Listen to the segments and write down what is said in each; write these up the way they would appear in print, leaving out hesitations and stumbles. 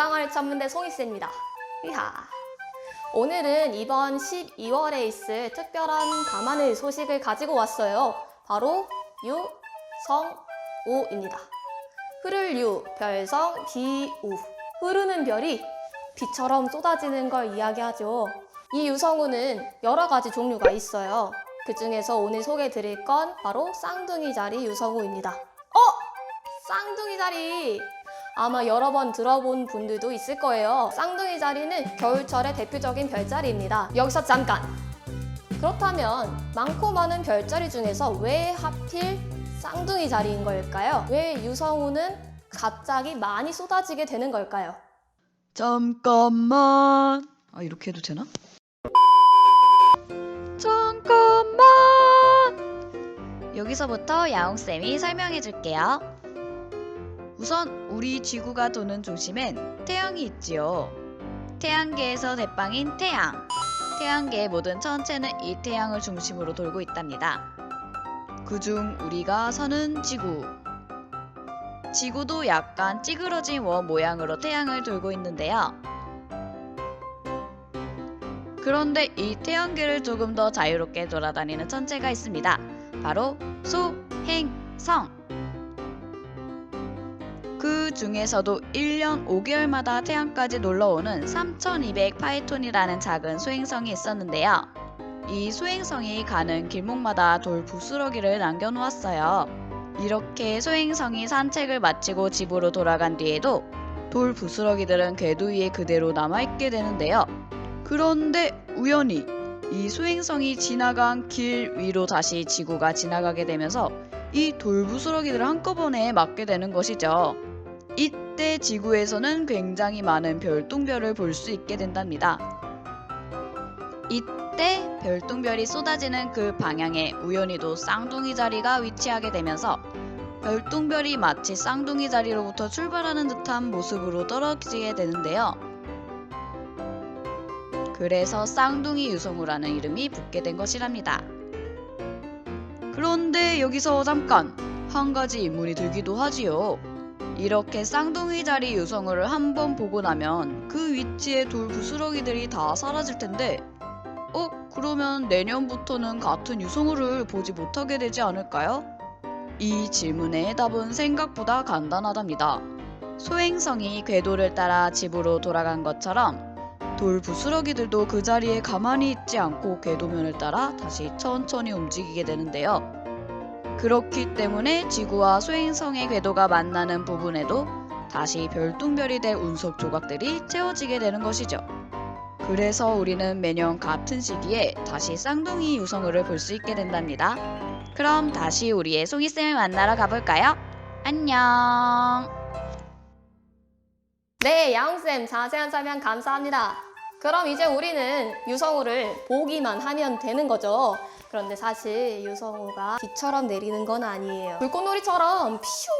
건강을 찾는데 송이쌤입니다. 이하. 오늘은 이번 12월에 있을 특별한 밤하늘 소식을 가지고 왔어요. 바로 유성우입니다. 흐를 유, 별성, 기우. 흐르는 별이 비처럼 쏟아지는 걸 이야기하죠. 이 유성우는 여러 가지 종류가 있어요. 그 중에서 오늘 소개해드릴 건 바로 쌍둥이 자리 유성우입니다. 쌍둥이 자리! 아마 여러 번 들어본 분들도 있을 거예요. 쌍둥이 자리는 겨울철의 대표적인 별자리입니다. 여기서 잠깐! 그렇다면 많고 많은 별자리 중에서 왜 하필 쌍둥이 자리인 걸까요? 왜 유성우는 갑자기 많이 쏟아지게 되는 걸까요? 잠깐만. 이렇게 해도 되나? 잠깐만. 여기서부터 야옹쌤이 설명해 줄게요. 우선 우리 지구가 도는 중심엔 태양이 있지요. 태양계에서 대빵인 태양. 태양계의 모든 천체는 이 태양을 중심으로 돌고 있답니다. 그중 우리가 사는 지구. 지구도 약간 찌그러진 원 모양으로 태양을 돌고 있는데요. 그런데 이 태양계를 조금 더 자유롭게 돌아다니는 천체가 있습니다. 바로 소행성. 그 중에서도 1년 5개월마다 태양까지 놀러오는 3200 파이톤이라는 작은 소행성이 있었는데요. 이 소행성이 가는 길목마다 돌 부스러기를 남겨놓았어요. 이렇게 소행성이 산책을 마치고 집으로 돌아간 뒤에도 돌 부스러기들은 궤도 위에 그대로 남아있게 되는데요. 그런데 우연히 이 소행성이 지나간 길 위로 다시 지구가 지나가게 되면서 이 돌 부스러기들을 한꺼번에 맞게 되는 것이죠. 이때 지구에서는 굉장히 많은 별똥별을 볼 수 있게 된답니다. 이때 별똥별이 쏟아지는 그 방향에 우연히도 쌍둥이 자리가 위치하게 되면서 별똥별이 마치 쌍둥이 자리로부터 출발하는 듯한 모습으로 떨어지게 되는데요. 그래서 쌍둥이 유성우라는 이름이 붙게 된 것이랍니다. 그런데 여기서 잠깐 한 가지 의문이 들기도 하지요. 이렇게 쌍둥이 자리 유성우를 한번 보고 나면 그 위치에 돌 부스러기들이 다 사라질 텐데 그러면 내년부터는 같은 유성우를 보지 못하게 되지 않을까요? 이 질문의 답은 생각보다 간단하답니다. 소행성이 궤도를 따라 집으로 돌아간 것처럼 돌 부스러기들도 그 자리에 가만히 있지 않고 궤도면을 따라 다시 천천히 움직이게 되는데요. 그렇기 때문에 지구와 소행성의 궤도가 만나는 부분에도 다시 별똥별이 될 운석 조각들이 채워지게 되는 것이죠. 그래서 우리는 매년 같은 시기에 다시 쌍둥이 유성우를 볼 수 있게 된답니다. 그럼 다시 우리의 송이쌤을 만나러 가볼까요? 안녕! 네, 야옹쌤 자세한 설명 감사합니다. 그럼 이제 우리는 유성우를 보기만 하면 되는 거죠. 그런데 사실 유성우가 비처럼 내리는 건 아니에요. 불꽃놀이처럼 피슝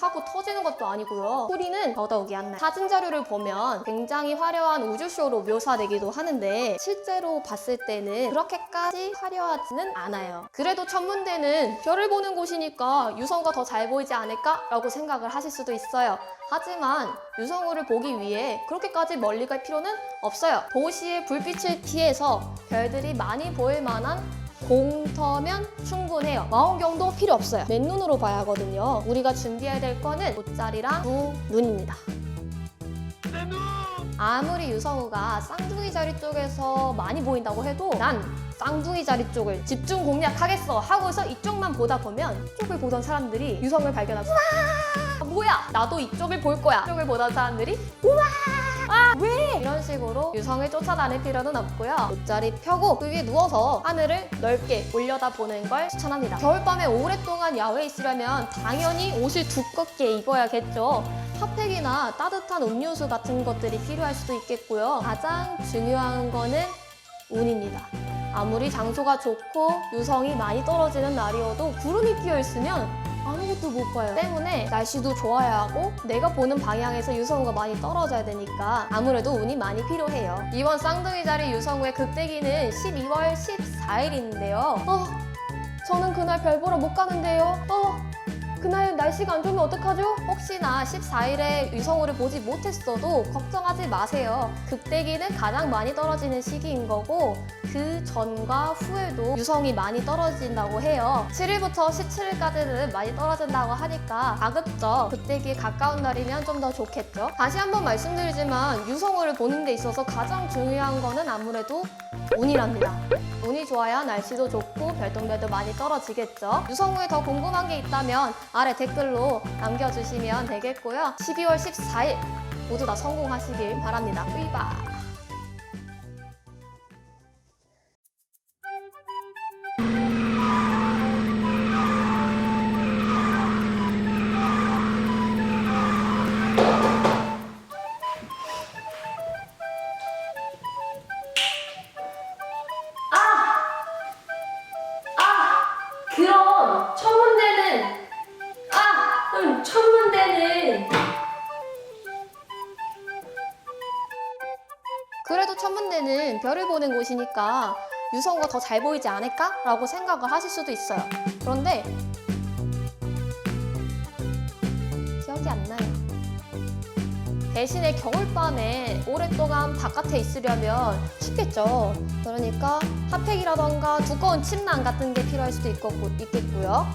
하고 터지는 것도 아니고요. 소리는 더더욱이 안 나요. 사진 자료를 보면 굉장히 화려한 우주쇼로 묘사되기도 하는데 실제로 봤을 때는 그렇게까지 화려하지는 않아요. 그래도 천문대는 별을 보는 곳이니까 유성우가 더 잘 보이지 않을까라고 생각을 하실 수도 있어요. 하지만 유성우를 보기 위해 그렇게까지 멀리 갈 필요는 없어요. 도시의 불빛을 피해서 별들이 많이 보일 만한 공터면 충분해요. 망원경도 필요 없어요. 맨눈으로 봐야 하거든요. 우리가 준비해야 될 거는 돗자리랑 두 눈입니다. 아무리 유성우가 쌍둥이 자리 쪽에서 많이 보인다고 해도 난 쌍둥이 자리 쪽을 집중 공략하겠어 하고서 이쪽만 보다 보면 이쪽을 보던 사람들이 유성을 발견하고 우와 뭐야 나도 이쪽을 볼 거야. 이쪽을 보던 사람들이 우와 왜? 이런 식으로 유성을 쫓아다닐 필요는 없고요. 돗자리 펴고 그 위에 누워서 하늘을 넓게 올려다보는 걸 추천합니다. 겨울밤에 오랫동안 야외에 있으려면 당연히 옷을 두껍게 입어야겠죠. 핫팩이나 따뜻한 음료수 같은 것들이 필요할 수도 있겠고요. 가장 중요한 거는 운입니다. 아무리 장소가 좋고 유성이 많이 떨어지는 날이어도 구름이 끼어 있으면 아무것도 못 봐요. 때문에 날씨도 좋아야 하고 내가 보는 방향에서 유성우가 많이 떨어져야 되니까 아무래도 운이 많이 필요해요. 이번 쌍둥이 자리 유성우의 극대기는 12월 14일인데요. 저는 그날 별 보러 못 가는데요. 그날 날씨가 안 좋으면 어떡하죠? 혹시나 14일에 유성우를 보지 못했어도 걱정하지 마세요. 극대기는 가장 많이 떨어지는 시기인 거고 그 전과 후에도 유성이 많이 떨어진다고 해요. 7일부터 17일까지는 많이 떨어진다고 하니까 가급적 극대기에 가까운 날이면 좀 더 좋겠죠. 다시 한번 말씀드리지만 유성우를 보는 데 있어서 가장 중요한 거는 아무래도 운이랍니다. 운이 좋아야 날씨도 좋고 별똥별도 많이 떨어지겠죠. 유성우에 더 궁금한 게 있다면 아래 댓글로 남겨주시면 되겠고요. 12월 14일 모두 다 성공하시길 바랍니다. 으이바. 그럼 천문대는 그래도 천문대는 별을 보는 곳이니까 유성우가 더 잘 보이지 않을까? 라고 생각을 하실 수도 있어요. 그런데 기억이 안 나요. 대신에 겨울밤에 오랫동안 바깥에 있으려면 춥겠죠. 그러니까 핫팩이라던가 두꺼운 침낭 같은 게 필요할 수도 있겠고요.